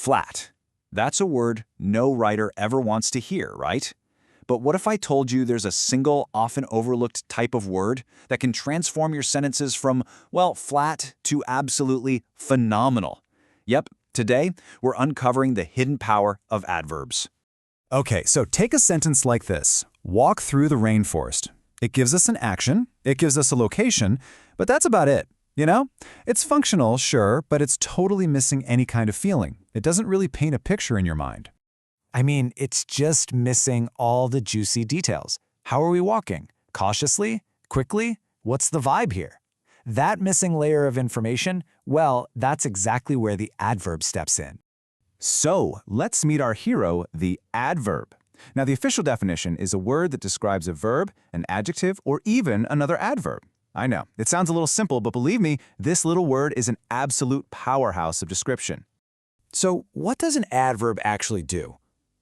Flat. That's a word no writer ever wants to hear, right? But what if I told you there's a single, often overlooked type of word that can transform your sentences from, well, flat to absolutely phenomenal? Yep, today we're uncovering the hidden power of adverbs. Okay, so take a sentence like this. Walk through the rainforest. It gives us an action, it gives us a location, but that's about it. You know? It's functional, sure, but it's totally missing any kind of feeling. It doesn't really paint a picture in your mind. I mean, it's just missing all the juicy details. How are we walking? Cautiously? Quickly? What's the vibe here? That missing layer of information, well, that's exactly where the adverb steps in. So, let's meet our hero, the adverb. Now, the official definition is a word that describes a verb, an adjective, or even another adverb. I know, it sounds a little simple, but believe me, this little word is an absolute powerhouse of description. So, what does an adverb actually do?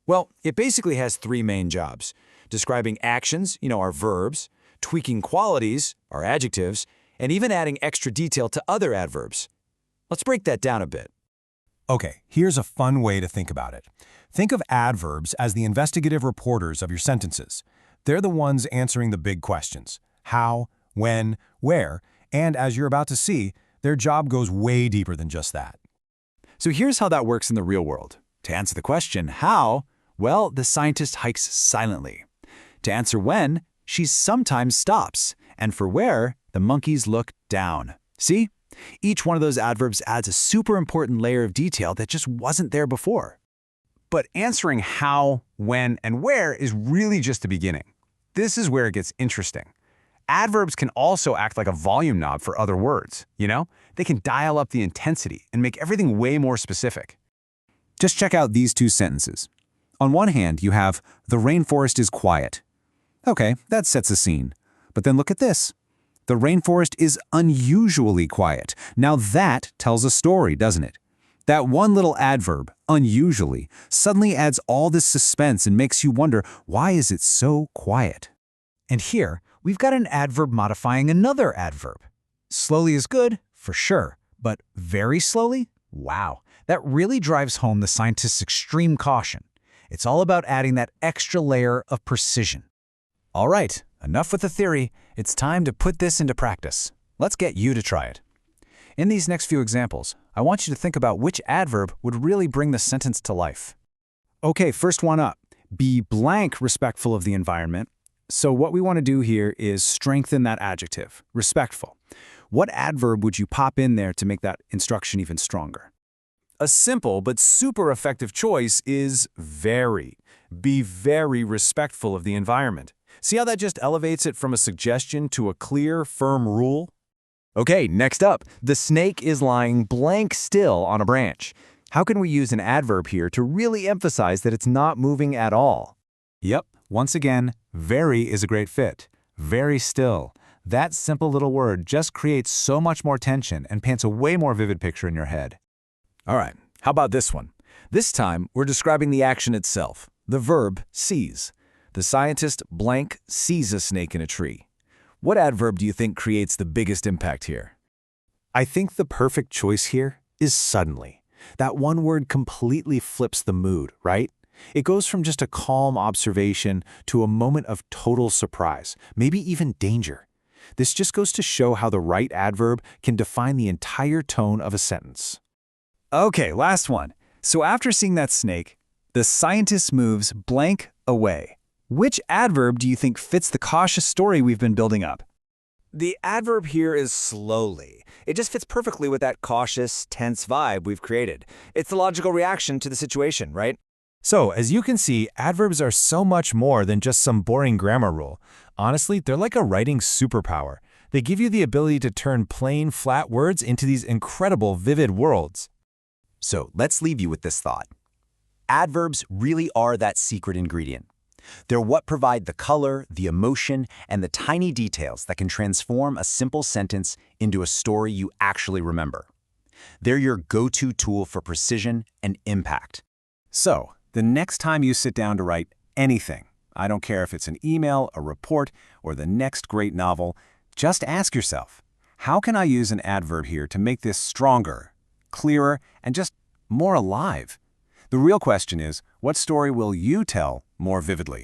Well, it basically has three main jobs: describing actions, our verbs, tweaking qualities, our adjectives, and even adding extra detail to other adverbs. Let's break that down a bit. Okay, here's a fun way to think about it. Think of adverbs as the investigative reporters of your sentences. They're the ones answering the big questions: how, when, where, and as you're about to see, their job goes way deeper than just that. So here's how that works in the real world. To answer the question, how, well, the scientist hikes silently. To answer when, she sometimes stops. And for where, the monkeys look down. See? Each one of those adverbs adds a super important layer of detail that just wasn't there before. But answering how, when, and where is really just the beginning. This is where it gets interesting. Adverbs can also act like a volume knob for other words, They can dial up the intensity and make everything way more specific. Just check out these two sentences. On one hand, you have, the rainforest is quiet. Okay, that sets a scene. But then look at this. The rainforest is unusually quiet. Now that tells a story, doesn't it? That one little adverb, unusually, suddenly adds all this suspense and makes you wonder, why is it so quiet? And here, we've got an adverb modifying another adverb. Slowly is good, for sure, but very slowly? Wow, that really drives home the scientist's extreme caution. It's all about adding that extra layer of precision. All right, enough with the theory. It's time to put this into practice. Let's get you to try it. In these next few examples, I want you to think about which adverb would really bring the sentence to life. Okay, first one up. Be blank respectful of the environment. So what we want to do here is strengthen that adjective, respectful. What adverb would you pop in there to make that instruction even stronger? A simple but super effective choice is very. Be very respectful of the environment. See how that just elevates it from a suggestion to a clear, firm rule? Okay, next up, the snake is lying blank still on a branch. How can we use an adverb here to really emphasize that it's not moving at all? Yep, once again, very is a great fit. Very still. That simple little word just creates so much more tension and paints a way more vivid picture in your head. All right, how about this one? This time, we're describing the action itself, the verb seize. The scientist blank sees a snake in a tree. What adverb do you think creates the biggest impact here? I think the perfect choice here is suddenly. That one word completely flips the mood, right? It goes from just a calm observation to a moment of total surprise, maybe even danger. This just goes to show how the right adverb can define the entire tone of a sentence. Okay, last one. So after seeing that snake, the scientist moves blank away. Which adverb do you think fits the cautious story we've been building up? The adverb here is slowly. It just fits perfectly with that cautious, tense vibe we've created. It's the logical reaction to the situation, right? So, as you can see, adverbs are so much more than just some boring grammar rule. Honestly, they're like a writing superpower. They give you the ability to turn plain, flat words into these incredible, vivid worlds. So let's leave you with this thought. Adverbs really are that secret ingredient. They're what provide the color, the emotion, and the tiny details that can transform a simple sentence into a story you actually remember. They're your go-to tool for precision and impact. So, the next time you sit down to write anything, I don't care if it's an email, a report, or the next great novel, just ask yourself, how can I use an adverb here to make this stronger, clearer, and just more alive? The real question is, what story will you tell more vividly?